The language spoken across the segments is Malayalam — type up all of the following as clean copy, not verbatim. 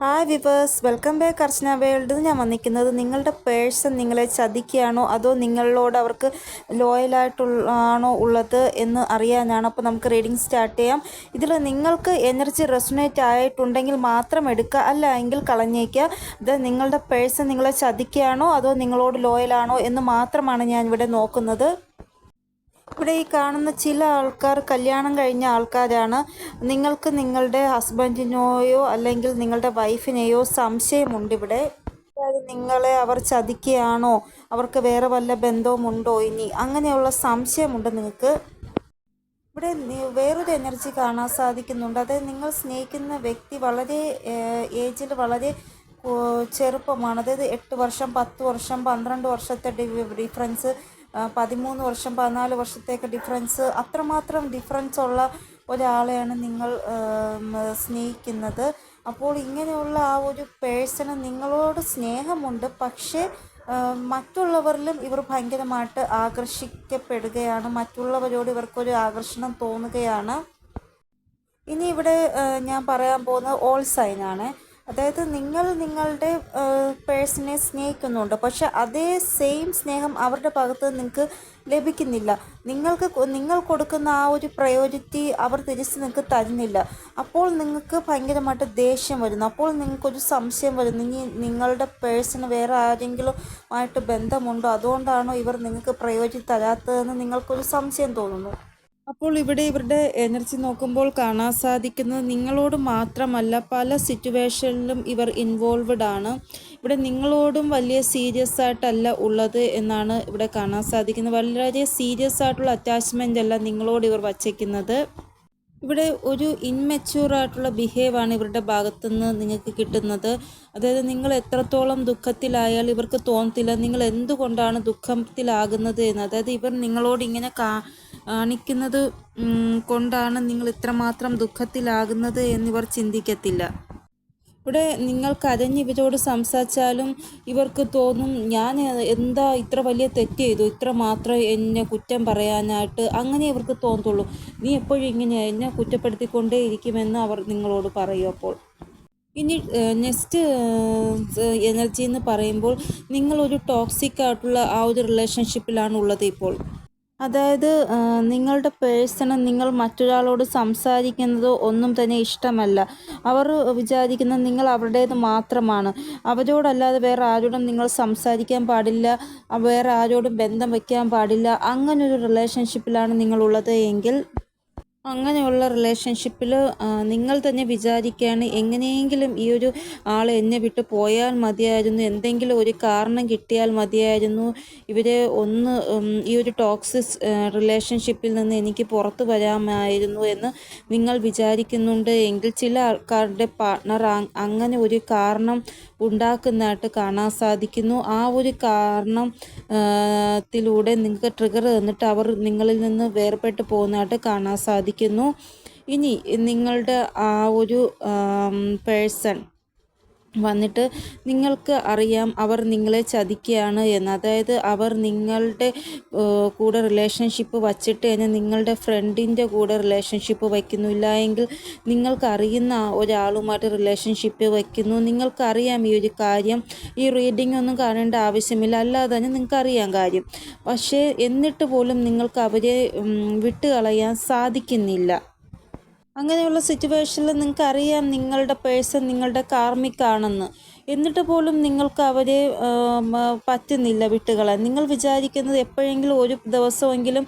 ഹായ് വിവേഴ്സ്, വെൽക്കം ബാക്ക് അർച്ചന വേൾഡ്. ഞാൻ വന്നിരിക്കുന്നത് നിങ്ങളുടെ പേഴ്സൺ നിങ്ങളെ ചതിക്കുകയാണോ അതോ നിങ്ങളോട് അവർക്ക് ലോയലായിട്ടുള്ളാണോ ഉള്ളത് എന്ന് അറിയാനാണ്. അപ്പോൾ നമുക്ക് റീഡിംഗ് സ്റ്റാർട്ട് ചെയ്യാം. ഇതിൽ നിങ്ങൾക്ക് എനർജി റെസൊനേറ്റ് ആയിട്ടുണ്ടെങ്കിൽ മാത്രം എടുക്കുക, അല്ല എങ്കിൽ കളഞ്ഞേക്കുക. ഇത് നിങ്ങളുടെ പേഴ്സൺ നിങ്ങളെ ചതിക്കുകയാണോ അതോ നിങ്ങളോട് ലോയലാണോ എന്ന് മാത്രമാണ് ഞാൻ ഇവിടെ നോക്കുന്നത്. ഇവിടെ ഈ കാണുന്ന ചില ആൾക്കാർ കല്യാണം കഴിഞ്ഞ ആൾക്കാരാണ്. നിങ്ങൾക്ക് നിങ്ങളുടെ ഹസ്ബൻഡിനെയോ അല്ലെങ്കിൽ നിങ്ങളുടെ വൈഫിനെയോ സംശയമുണ്ട് ഇവിടെ. അതായത് നിങ്ങളെ അവർ ചതിക്കുകയാണോ, അവർക്ക് വേറെ വല്ല ബന്ധവുമുണ്ടോ, ഇനി അങ്ങനെയുള്ള സംശയമുണ്ട് നിങ്ങൾക്ക്. ഇവിടെ വേറൊരു എനർജി കാണാൻ സാധിക്കുന്നുണ്ട്. അതായത് നിങ്ങൾ സ്നേഹിക്കുന്ന വ്യക്തി വളരെ ഏജിൽ വളരെ ചെറുപ്പമാണ്. അതായത് 8 വർഷം, 10 വർഷം, 12 വർഷത്തെ ഡിഫറൻസ്, 13 വർഷം, 14 വർഷത്തേക്ക് ഡിഫറൻസ്, അത്രമാത്രം ഡിഫറൻസ് ഉള്ള ഒരാളെയാണ് നിങ്ങൾ സ്നേഹിക്കുന്നത്. അപ്പോൾ ഇങ്ങനെയുള്ള ആ ഒരു പേഴ്സണ് നിങ്ങളോട് സ്നേഹമുണ്ട്, പക്ഷേ മറ്റുള്ളവരിലും ഇവർ ഭയങ്കരമായിട്ട് ആകർഷിക്കപ്പെടുകയാണ്. മറ്റുള്ളവരോട് ഇവർക്കൊരു ആകർഷണം തോന്നുകയാണ്. ഇനി ഇവിടെ ഞാൻ പറയാൻ പോകുന്നത് ഓൾ സൈനാണ്. അതായത് നിങ്ങൾ നിങ്ങളുടെ പേഴ്സണെ സ്നേഹിക്കുന്നുണ്ട്, പക്ഷെ അതേ സെയിം സ്നേഹം അവരുടെ ഭാഗത്ത് നിങ്ങൾക്ക് ലഭിക്കുന്നില്ല. നിങ്ങൾ കൊടുക്കുന്ന ആ ഒരു പ്രയോറിറ്റി അവർ തിരിച്ച് നിങ്ങൾക്ക് തരുന്നില്ല. അപ്പോൾ നിങ്ങൾക്ക് ഭയങ്കരമായിട്ട് ദേഷ്യം വരുന്നു. അപ്പോൾ നിങ്ങൾക്കൊരു സംശയം വരുന്നു, ഇനി നിങ്ങളുടെ പേഴ്സണ് വേറെ ആരെങ്കിലും ആയിട്ട് ബന്ധമുണ്ടോ, അതുകൊണ്ടാണോ ഇവർ നിങ്ങൾക്ക് പ്രയോറിറ്റി തരാത്തതെന്ന് നിങ്ങൾക്കൊരു സംശയം തോന്നുന്നു. അപ്പോൾ ഇവിടെ ഇവരുടെ എനർജി നോക്കുമ്പോൾ കാണാൻ സാധിക്കുന്നത് നിങ്ങളോട് മാത്രമല്ല, പല സിറ്റുവേഷനിലും ഇവർ ഇൻവോൾവഡ് ആണ്. ഇവിടെ നിങ്ങളോടും വലിയ സീരിയസ് ആയിട്ടല്ല ഉള്ളത് എന്നാണ് ഇവിടെ കാണാൻ സാധിക്കുന്നത്. വളരെ സീരിയസ് ആയിട്ടുള്ള അറ്റാച്ച്മെൻ്റ് അല്ല നിങ്ങളോട് ഇവർ വച്ചേക്കുന്നത്. ഇവിടെ ഒരു ഇൻമെച്യൂർ ആയിട്ടുള്ള ബിഹേവാണ് ഇവരുടെ ഭാഗത്തുനിന്ന് നിങ്ങൾക്ക് കിട്ടുന്നത്. അതായത് നിങ്ങൾ എത്രത്തോളം ദുഃഖത്തിലായാൽ ഇവർക്ക് തോന്നത്തില്ല നിങ്ങൾ എന്തുകൊണ്ടാണ് ദുഃഖത്തിലാകുന്നത് എന്ന്. അതായത് ഇവർ നിങ്ങളോട് ഇങ്ങനെ കാണിക്കുന്നത് കൊണ്ടാണ് നിങ്ങൾ ഇത്രമാത്രം ദുഃഖത്തിലാകുന്നത് എന്നിവർ ചിന്തിക്കത്തില്ല. ഇവിടെ നിങ്ങൾ കരഞ്ഞ് ഇവരോട് സംസാരിച്ചാലും ഇവർക്ക് തോന്നും, ഞാൻ എന്താ ഇത്ര വലിയ തെറ്റ് ചെയ്തു, ഇത്ര മാത്രം എന്നെ കുറ്റം പറയാനായിട്ട്, അങ്ങനെ ഇവർക്ക് തോന്നത്തുള്ളൂ. നീ എപ്പോഴും ഇങ്ങനെയാണ്, എന്നെ കുറ്റപ്പെടുത്തിക്കൊണ്ടേ ഇരിക്കുമെന്ന് അവർ നിങ്ങളോട് പറയും. അപ്പോൾ ഇനി നെക്സ്റ്റ് എനർജി എന്ന് പറയുമ്പോൾ നിങ്ങളൊരു ടോക്സിക് ആയിട്ടുള്ള ആ ഒരു റിലേഷൻഷിപ്പിലാണ് ഉള്ളത് ഇപ്പോൾ. അതായത് നിങ്ങളുടെ പേഴ്സണ് നിങ്ങൾ മറ്റൊരാളോട് സംസാരിക്കുന്നത് ഒന്നും തന്നെ ഇഷ്ടമല്ല. അവർ വിചാരിക്കുന്നത് നിങ്ങൾ അവരുടേത് മാത്രമാണ്. അവരോടല്ലാതെ വേറെ ആരോടും നിങ്ങൾ സംസാരിക്കാൻ പാടില്ല, വേറെ ആരോടും ബന്ധം വയ്ക്കാൻ പാടില്ല. അങ്ങനൊരു റിലേഷൻഷിപ്പിലാണ് നിങ്ങളുള്ളത് എങ്കിൽ, അങ്ങനെയുള്ള റിലേഷൻഷിപ്പിൽ നിങ്ങൾ തന്നെ വിചാരിക്കുകയാണ്, എങ്ങനെയെങ്കിലും ഈ ഒരു ആൾ എന്നെ വിട്ട് പോയാൽ മതിയായിരുന്നു, എന്തെങ്കിലും ഒരു കാരണം കിട്ടിയാൽ മതിയായിരുന്നു, ഇവരെ ഒന്ന് ഈ ഒരു ടോക്സിക് റിലേഷൻഷിപ്പിൽ നിന്ന് എനിക്ക് പുറത്തു വരാമായിരുന്നു എന്ന് നിങ്ങൾ വിചാരിക്കുന്നുണ്ട് എങ്കിൽ, ചില ആൾക്കാരുടെ പാർട്ട്ണർ അങ്ങനെ ഒരു കാരണം ഉണ്ടാക്കുന്നതായിട്ട് കാണാൻ സാധിക്കുന്നു. ആ ഒരു കാരണത്തിലൂടെ നിങ്ങൾക്ക് ട്രിഗർ തന്നിട്ട് അവർ നിങ്ങളിൽ നിന്ന് വേർപെട്ട് പോകുന്നതായിട്ട് കാണാൻ സാധിക്കുന്നു. ഇനി നിങ്ങളുടെ ആ ഒരു പേഴ്സൺ വന്നിട്ട് നിങ്ങൾക്ക് അറിയാം അവർ നിങ്ങളെ ചതിക്കുകയാണ് എന്ന്. അതായത് അവർ നിങ്ങളുടെ കൂടെ റിലേഷൻഷിപ്പ് വച്ചിട്ട് തന്നെ നിങ്ങളുടെ ഫ്രണ്ടിൻ്റെ കൂടെ റിലേഷൻഷിപ്പ് വയ്ക്കുന്നില്ല എങ്കിൽ നിങ്ങൾക്കറിയുന്ന ഒരാളുമായിട്ട് റിലേഷൻഷിപ്പ് വയ്ക്കുന്നു. നിങ്ങൾക്കറിയാം ഈ ഒരു കാര്യം. ഈ റീഡിംഗ് ഒന്നും കാണേണ്ട ആവശ്യമില്ല, അല്ലാതെ തന്നെ നിങ്ങൾക്കറിയാം കാര്യം. പക്ഷേ എന്നിട്ട് പോലും നിങ്ങൾക്ക് അവരെ വിട്ടുകളയാൻ സാധിക്കുന്നില്ല. അങ്ങനെയുള്ള സിറ്റുവേഷനിൽ നിങ്ങൾക്ക് അറിയാം നിങ്ങളുടെ പേഴ്സൺ നിങ്ങളുടെ കാർമിക്കാണെന്ന്. എന്നിട്ട് പോലും നിങ്ങൾക്ക് അവരെ പറ്റുന്നില്ല വിട്ടുകളയാൻ. നിങ്ങൾ വിചാരിക്കുന്നത് എപ്പോഴെങ്കിലും ഒരു ദിവസമെങ്കിലും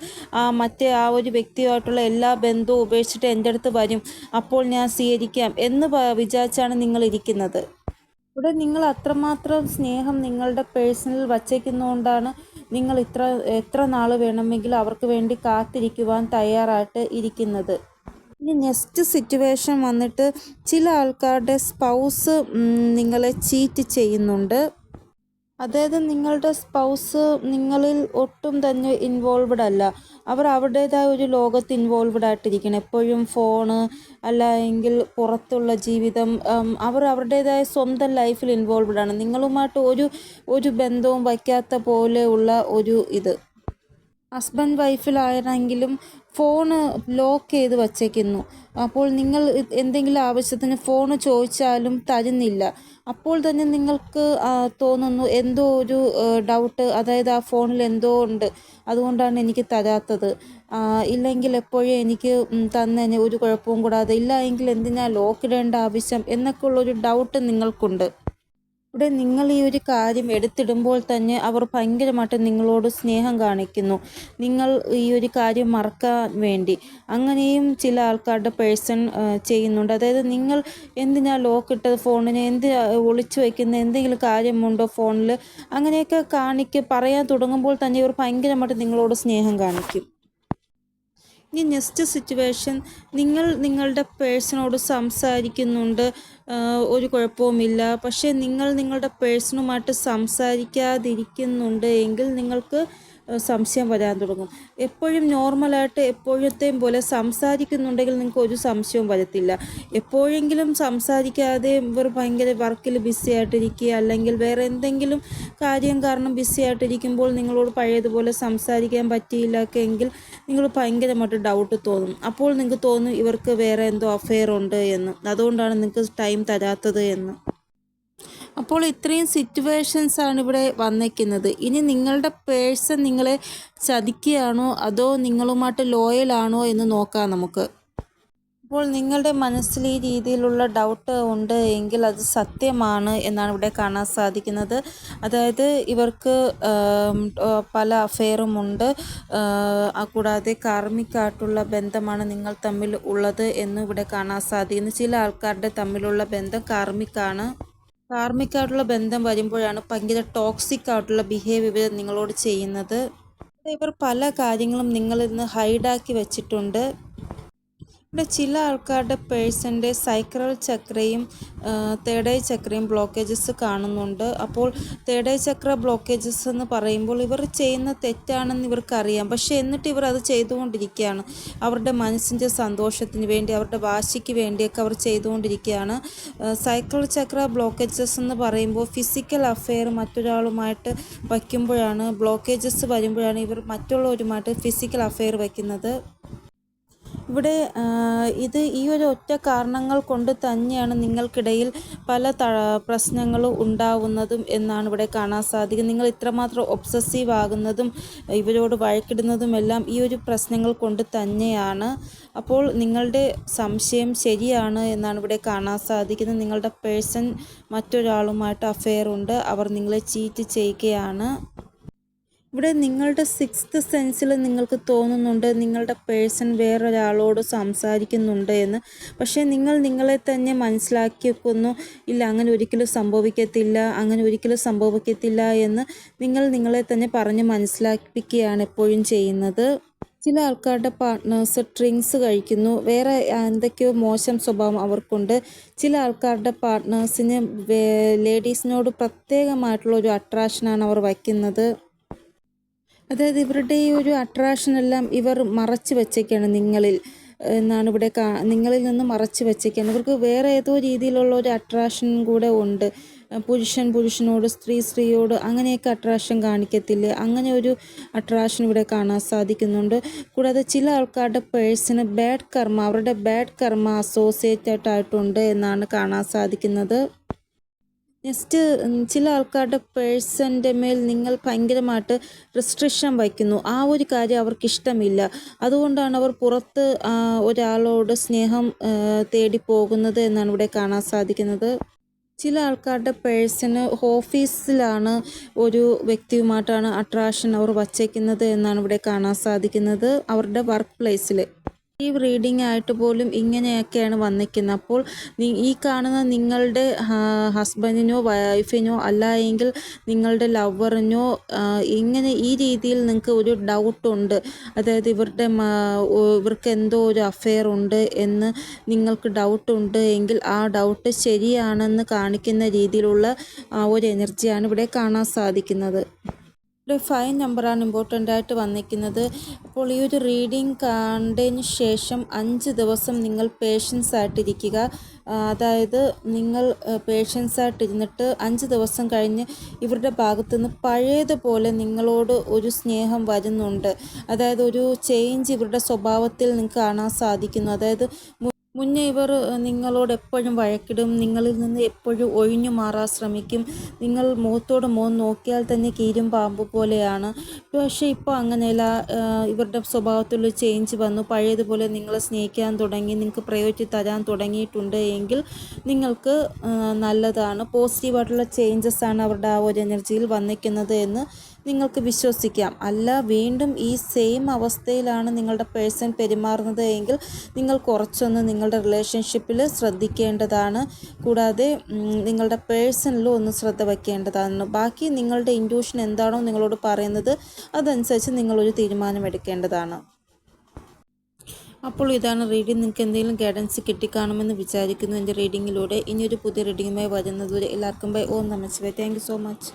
മറ്റേ ആ ഒരു വ്യക്തിയുമായിട്ടുള്ള എല്ലാ ബന്ധവും ഉപേക്ഷിച്ചിട്ട് എൻ്റെ അടുത്ത് വരും, അപ്പോൾ ഞാൻ സ്വീകരിക്കാം എന്ന് വിചാരിച്ചാണ് നിങ്ങൾ ഇരിക്കുന്നത്. ഇവിടെ നിങ്ങൾ അത്രമാത്രം സ്നേഹം നിങ്ങളുടെ പേഴ്സണിൽ വച്ചേക്കുന്നതുകൊണ്ടാണ് നിങ്ങൾ എത്ര നാൾ വേണമെങ്കിലും അവർക്ക് വേണ്ടി കാത്തിരിക്കുവാൻ തയ്യാറായിട്ട് ഇരിക്കുന്നത്. ഇനി നെക്സ്റ്റ് സിറ്റുവേഷൻ വന്നിട്ട് ചില ആൾക്കാരുടെ സ്പൗസ് നിങ്ങളെ ചീറ്റ് ചെയ്യുന്നുണ്ട്. അതായത് നിങ്ങളുടെ സ്പൗസ് നിങ്ങളിൽ ഒട്ടും തന്നെ ഇൻവോൾവ്ഡ് അല്ല. അവർ അവരുടേതായ ഒരു ലോകത്ത് ഇൻവോൾവ്ഡ് ആയിട്ടിരിക്കണം. എപ്പോഴും ഫോണ് അല്ലെങ്കിൽ പുറത്തുള്ള ജീവിതം, അവർ അവരുടേതായ സ്വന്തം ലൈഫിൽ ഇൻവോൾവ്ഡ് ആണ്. നിങ്ങളുമായിട്ട് ഒരു ബന്ധവും വയ്ക്കാത്ത പോലെ ഉള്ള ഒരു ഇത്. ഹസ്ബൻഡ് വൈഫിലാണെങ്കിലും ഫോണ് ലോക്ക് ചെയ്ത് വച്ചേക്കുന്നു. അപ്പോൾ നിങ്ങൾ എന്തെങ്കിലും ആവശ്യത്തിന് ഫോണ് ചോദിച്ചാലും തരുന്നില്ല. അപ്പോൾ തന്നെ നിങ്ങൾക്ക് തോന്നുന്നു എന്തോ ഒരു ഡൗട്ട്, അതായത് ആ ഫോണിൽ എന്തോ ഉണ്ട്, അതുകൊണ്ടാണ് എനിക്ക് തരാത്തത്. ഇല്ലെങ്കിൽ എപ്പോഴും എനിക്ക് തന്നെ ഒരു കുഴപ്പവും കൂടാതെ, ഇല്ല എങ്കിൽ എന്തിനാ ലോക്ക് ഇടേണ്ട ആവശ്യം എന്നൊക്കെ ഉള്ളൊരു ഡൗട്ട് നിങ്ങൾക്കുണ്ട്. ഇവിടെ നിങ്ങൾ ഈ ഒരു കാര്യം എടുത്തിടുമ്പോൾ തന്നെ അവർ ഭയങ്കരമായിട്ട് നിങ്ങളോട് സ്നേഹം കാണിക്കുന്നു, നിങ്ങൾ ഈ ഒരു കാര്യം മറക്കാൻ വേണ്ടി. അങ്ങനെയും ചില ആൾക്കാരുടെ പേഴ്സൺ ചെയ്യുന്നുണ്ട്. അതായത് നിങ്ങൾ എന്തിനാ ലോക്ക് ഇട്ടത് ഫോണിന്, ഒളിച്ചു വയ്ക്കുന്ന എന്തെങ്കിലും കാര്യമുണ്ടോ ഫോണിൽ, അങ്ങനെയൊക്കെ പറയാൻ തുടങ്ങുമ്പോൾ തന്നെ ഇവർ ഭയങ്കരമായിട്ട് നിങ്ങളോട് സ്നേഹം കാണിക്കും. ഇനി നെക്സ്റ്റ് സിറ്റുവേഷൻ, നിങ്ങൾ നിങ്ങളുടെ പേഴ്സണോട് സംസാരിക്കുന്നുണ്ട്, ഒരു കുഴപ്പവുമില്ല. പക്ഷേ നിങ്ങൾ നിങ്ങളുടെ പേഴ്സണുമായിട്ട് സംസാരിക്കാതിരിക്കുന്നുണ്ട് എങ്കിൽ നിങ്ങൾക്ക് സംശയം വരാൻ തുടങ്ങും. എപ്പോഴും നോർമലായിട്ട് എപ്പോഴത്തെയും പോലെ സംസാരിക്കുന്നുണ്ടെങ്കിൽ നിങ്ങൾക്ക് ഒരു സംശയവും വരത്തില്ല. എപ്പോഴെങ്കിലും സംസാരിക്കാതെ ഇവർ ഭയങ്കര വർക്കിൽ ബിസി ആയിട്ടിരിക്കുക, അല്ലെങ്കിൽ വേറെ എന്തെങ്കിലും കാര്യം കാരണം ബിസി ആയിട്ടിരിക്കുമ്പോൾ നിങ്ങളോട് പഴയതുപോലെ സംസാരിക്കാൻ പറ്റിയില്ല എങ്കിൽ നിങ്ങൾ ഭയങ്കരമായിട്ട് ഡൗട്ട് തോന്നും. അപ്പോൾ നിങ്ങൾക്ക് തോന്നും ഇവർക്ക് വേറെ എന്തോ അഫെയർ ഉണ്ട് എന്ന്, അതുകൊണ്ടാണ് നിങ്ങൾക്ക് ടൈം തരാത്തത് എന്ന്. അപ്പോൾ ഇത്രയും സിറ്റുവേഷൻസാണ് ഇവിടെ വന്നിരിക്കുന്നത്. ഇനി നിങ്ങളുടെ പേഴ്സൺ നിങ്ങളെ ചതിക്കുകയാണോ അതോ നിങ്ങളുമായിട്ട് ലോയലാണോ എന്ന് നോക്കാം നമുക്ക്. അപ്പോൾ നിങ്ങളുടെ മനസ്സിൽ ഈ രീതിയിലുള്ള ഡൗട്ട് ഉണ്ട് എങ്കിൽ അത് സത്യമാണ് എന്നാണ് ഇവിടെ കാണാൻ സാധിക്കുന്നത്. അതായത് ഇവർക്ക് പല അഫെയറുമുണ്ട്, കൂടാതെ കാർമികമായിട്ടുള്ള ബന്ധമാണ് നിങ്ങൾ തമ്മിൽ ഉള്ളത് എന്ന് ഇവിടെ കാണാൻ സാധിക്കുന്നു. ചില ആൾക്കാരുടെ തമ്മിലുള്ള ബന്ധം കാർമികമായിട്ടുള്ള ബന്ധം വരുമ്പോഴാണ് ഭയങ്കര ടോക്സിക് ആയിട്ടുള്ള ബിഹേവിയർ നിങ്ങളോട് ചെയ്യുന്നത്. ഇവർ പല കാര്യങ്ങളും നിങ്ങളിൽ നിന്ന് ഹൈഡാക്കി വെച്ചിട്ടുണ്ട്. ഇവിടെ ചില ആൾക്കാരുടെ പേഴ്സൻ്റെ സൈക്രൽ ചക്രയും തേർഡ് ഐ ചക്രയും ബ്ലോക്കേജസ് കാണുന്നുണ്ട്. അപ്പോൾ തേർഡ് ഐ ചക്ര ബ്ലോക്കേജസ് എന്ന് പറയുമ്പോൾ ഇവർ ചെയ്യുന്ന തെറ്റാണെന്ന് ഇവർക്കറിയാം, പക്ഷേ എന്നിട്ട് ഇവർ അത് ചെയ്തുകൊണ്ടിരിക്കുകയാണ്. അവരുടെ മനസ്സിൻ്റെ സന്തോഷത്തിന് വേണ്ടി, അവരുടെ വാശിക്ക് വേണ്ടിയൊക്കെ അവർ ചെയ്തുകൊണ്ടിരിക്കുകയാണ്. സൈക്രൽ ചക്ര ബ്ലോക്കേജസ് എന്ന് പറയുമ്പോൾ ഫിസിക്കൽ അഫെയർ മറ്റൊരാളുമായിട്ട് വയ്ക്കുമ്പോഴാണ്, ബ്ലോക്കേജസ് വരുമ്പോഴാണ് ഇവർ മറ്റുള്ളവരുമായിട്ട് ഫിസിക്കൽ അഫെയർ വയ്ക്കുന്നത്. ഇവിടെ ഈ ഒരു ഒറ്റ കാരണങ്ങൾ കൊണ്ട് തന്നെയാണ് നിങ്ങൾക്കിടയിൽ പല പ്രശ്നങ്ങളും ഉണ്ടാവുന്നതും എന്നാണ് ഇവിടെ കാണാൻ സാധിക്കുന്നത്. നിങ്ങൾ ഇത്രമാത്രം ഒബ്സസീവ് ആകുന്നതും ഇവരോട് വഴക്കിടുന്നതുമെല്ലാം ഈ ഒരു പ്രശ്നങ്ങൾ കൊണ്ട് തന്നെയാണ്. അപ്പോൾ നിങ്ങളുടെ സംശയം ശരിയാണ് എന്നാണ് ഇവിടെ കാണാൻ സാധിക്കുന്നത്. നിങ്ങളുടെ പേഴ്സൺ മറ്റൊരാളുമായിട്ട് അഫെയർ ഉണ്ട്, അവർ നിങ്ങളെ ചീറ്റ് ചെയ്യുകയാണ്. ഇവിടെ നിങ്ങളുടെ സിക്സ്ത് സെൻസിൽ നിങ്ങൾക്ക് തോന്നുന്നുണ്ട് നിങ്ങളുടെ പേഴ്സൺ വേറൊരാളോട് സംസാരിക്കുന്നുണ്ട് എന്ന്. പക്ഷേ നിങ്ങൾ നിങ്ങളെ തന്നെ മനസ്സിലാക്കി വെക്കുന്നു, ഇല്ല അങ്ങനെ ഒരിക്കലും സംഭവിക്കത്തില്ല എന്ന് നിങ്ങൾ നിങ്ങളെ തന്നെ പറഞ്ഞ് മനസ്സിലാക്കിപ്പിക്കുകയാണ് എപ്പോഴും ചെയ്യുന്നത്. ചില ആൾക്കാരുടെ പാർട്ട്നേഴ്സ് ഡ്രിങ്ക്സ് കഴിക്കുന്നു, വേറെ എന്തൊക്കെയോ മോശം സ്വഭാവം അവർക്കുണ്ട്. ചില ആൾക്കാരുടെ പാർട്ട്നേഴ്സിന് ലേഡീസിനോട് പ്രത്യേകമായിട്ടുള്ള ഒരു അട്രാക്ഷനാണ് അവർ വയ്ക്കുന്നത്. അതായത് ഇവരുടെ ഈ ഒരു അട്രാക്ഷനെല്ലാം ഇവർ മറച്ചു വച്ചേക്കാണ് നിങ്ങളിൽ എന്നാണ് ഇവിടെ നിങ്ങളിൽ നിന്ന് മറച്ചു വച്ചേക്കാണ്. ഇവർക്ക് വേറെ ഏതോ രീതിയിലുള്ള ഒരു അട്രാക്ഷൻ കൂടെ ഉണ്ട്. പുരുഷനോട്, സ്ത്രീയോട് അങ്ങനെയൊക്കെ അട്രാക്ഷൻ കാണിക്കത്തില്ലേ, അങ്ങനെ ഒരു അട്രാക്ഷൻ ഇവിടെ കാണാൻ സാധിക്കുന്നുണ്ട്. കൂടാതെ ചില ആൾക്കാരുടെ പേഴ്സണ് അവരുടെ ബാഡ് കർമ്മ അസോസിയേറ്റഡ് ആയിട്ടുണ്ട് എന്നാണ് കാണാൻ സാധിക്കുന്നത്. നെക്സ്റ്റ്, ചില ആൾക്കാരുടെ പേഴ്സൻ്റെ മേൽ നിങ്ങൾ ഭയങ്കരമായിട്ട് റെസ്ട്രിക്ഷൻ വയ്ക്കുന്നു. ആ ഒരു കാര്യം അവർക്കിഷ്ടമില്ല. അതുകൊണ്ടാണ് അവർ പുറത്ത് ഒരാളോട് സ്നേഹം തേടി പോകുന്നത് എന്നാണ് ഇവിടെ കാണാൻ സാധിക്കുന്നത്. ചില ആൾക്കാരുടെ പേഴ്സണ് ഓഫീസിലാണ് ഒരു വ്യക്തിയുമായിട്ടാണ് അട്രാക്ഷൻ അവർ വച്ചേക്കുന്നത് എന്നാണ് ഇവിടെ കാണാൻ സാധിക്കുന്നത്, അവരുടെ വർക്ക് പ്ലേസിൽ. ഈ റീഡിംഗ് ആയിട്ട് പോലും ഇങ്ങനെയൊക്കെയാണ് വന്നിരിക്കുന്നത്. അപ്പോൾ ഈ കാണുന്ന നിങ്ങളുടെ ഹസ്ബൻഡിനോ വൈഫിനോ അല്ല എങ്കിൽ നിങ്ങളുടെ ലവറിനോ ഇങ്ങനെ ഈ രീതിയിൽ നിങ്ങൾക്ക് ഒരു ഡൗട്ടുണ്ട്, അതായത് ഇവർക്ക് എന്തോ ഒരു അഫെയർ ഉണ്ട് എന്ന് നിങ്ങൾക്ക് ഡൗട്ടുണ്ട് എങ്കിൽ ആ ഡൗട്ട് ശരിയാണെന്ന് കാണിക്കുന്ന രീതിയിലുള്ള ഒരു എനർജിയാണ് ഇവിടെ കാണാൻ സാധിക്കുന്നത്. ഇവിടെ 5 നമ്പറാണ് ഇമ്പോർട്ടൻ്റ് ആയിട്ട് വന്നിരിക്കുന്നത്. അപ്പോൾ ഈ ഒരു റീഡിങ് കണ്ടതിന് ശേഷം 5 ദിവസം നിങ്ങൾ പേഷ്യൻസ് ആയിട്ടിരിക്കുക. അതായത് നിങ്ങൾ പേഷ്യൻസ് ആയിട്ടിരുന്നിട്ട് 5 ദിവസം കഴിഞ്ഞ് ഇവരുടെ ഭാഗത്തുനിന്ന് പഴയതുപോലെ നിങ്ങളോട് ഒരു സ്നേഹം വരുന്നുണ്ട്. അതായത് ഒരു ചേഞ്ച് ഇവരുടെ സ്വഭാവത്തിൽ നിങ്ങൾക്ക് കാണാൻ സാധിക്കുന്നു. അതായത് മുന്നേ ഇവർ നിങ്ങളോട് എപ്പോഴും വഴക്കിടും, നിങ്ങളിൽ നിന്ന് എപ്പോഴും ഒഴിഞ്ഞു മാറാൻ ശ്രമിക്കും, നിങ്ങൾ മുഖത്തോട് മുഖം നോക്കിയാൽ തന്നെ കീരും പാമ്പ് പോലെയാണ്. പക്ഷേ ഇപ്പോൾ അങ്ങനെയല്ല, ഇവരുടെ സ്വഭാവത്തിൽ ചേഞ്ച് വന്നു, പഴയതുപോലെ നിങ്ങളെ സ്നേഹിക്കാൻ തുടങ്ങി, നിങ്ങൾക്ക് പ്രയോറിറ്റി തരാൻ തുടങ്ങിയിട്ടുണ്ട് എങ്കിൽ നിങ്ങൾക്ക് നല്ലതാണ്. പോസിറ്റീവായിട്ടുള്ള ചേഞ്ചസ് ആണ് അവരുടെ ആ ഒരു എനർജിയിൽ വന്നിരിക്കുന്നത് എന്ന് നിങ്ങൾക്ക് വിശ്വസിക്കാം. അല്ല വീണ്ടും ഈ സെയിം അവസ്ഥയിലാണ് നിങ്ങളുടെ പേഴ്സൺ പെരുമാറുന്നത് എങ്കിൽ നിങ്ങൾ കുറച്ചൊന്ന് നിങ്ങളുടെ റിലേഷൻഷിപ്പിൽ ശ്രദ്ധിക്കേണ്ടതാണ്. കൂടാതെ നിങ്ങളുടെ പേഴ്സണിലും ഒന്ന് ശ്രദ്ധ വയ്ക്കേണ്ടതാണ്. ബാക്കി നിങ്ങളുടെ ഇൻറ്റ്യൂഷൻ എന്താണോ നിങ്ങളോട് പറയുന്നത് അതനുസരിച്ച് നിങ്ങളൊരു തീരുമാനമെടുക്കേണ്ടതാണ്. അപ്പോൾ ഇതാണ് റീഡിംഗ്. നിങ്ങൾക്ക് എന്തെങ്കിലും ഗൈഡൻസ് കിട്ടിക്കാണുമെന്ന് വിചാരിക്കുന്നു എൻ്റെ റീഡിങ്ങിലൂടെ. ഇനിയൊരു പുതിയ റീഡിങ്ങുമായി വരുന്നതുവരെ എല്ലാവർക്കും ബൈ. ഓം നമഃ ശിവായ. Thank you so much.